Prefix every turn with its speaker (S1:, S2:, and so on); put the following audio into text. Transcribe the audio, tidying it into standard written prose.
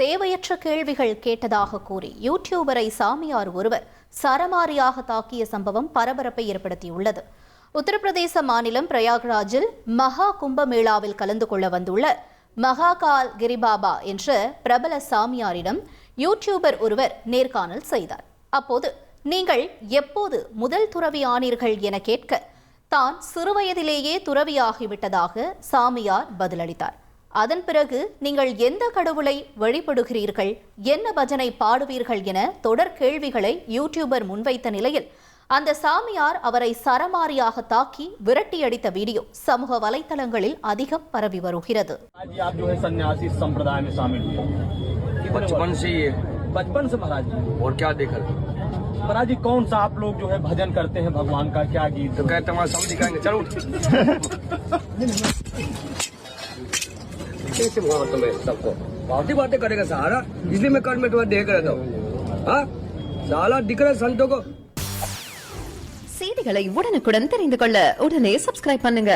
S1: தேவையற்ற கேள்விகள் கேட்டதாக கூறி யூடியூபரை சாமியார் ஒருவர் சரமாரியாக தாக்கிய சம்பவம் பரபரப்பை ஏற்படுத்தியுள்ளது. உத்தரப்பிரதேச மாநிலம் பிரயாக்ராஜில் மகா கும்பமேளாவில் கலந்து கொள்ள வந்துள்ள மகாகால் கிரிபாபா என்ற பிரபல சாமியாரிடம் யூடியூபர் ஒருவர் நேர்காணல் செய்தார். அப்போது நீங்கள் எப்போது முதல் துறவி ஆனீர்கள் என கேட்க தான் சிறுவயதிலேயே துறவியாகிவிட்டதாக சாமியார் பதிலளித்தார். அதன் பிறகு நீங்கள் எந்த கடவுளை வழிபடுகிறீர்கள், என்ன பஜனை பாடுவீர்கள் என தொடர் கேள்விகளை யூடியூபர் முன்வைத்த நிலையில் அந்த சாமியார் அவரை சரமாரியாக தாக்கி விரட்டியடித்த வீடியோ சமூக வலைதளங்களில் அதிகம் பரவி வருகிறது.
S2: बचपन से महाराज जी और क्या देखा महाराज जी कौन सा आप लोग जो है भजन करते हैं भगवान का क्या गीत तो कहते हैं सब दिखाएंगे चलो कैसे भगवान तुम्हें सबको बहुत ही बातें करेगा सारा इसलिए मैं कल में तुम्हें देख रहा था हाँ साला दिख रहा संतों को
S3: செய்திகளை உடனுக்குடன் தெரிந்து கொள்ள உடனே சப்ஸ்கிரைப் பண்ணுங்க.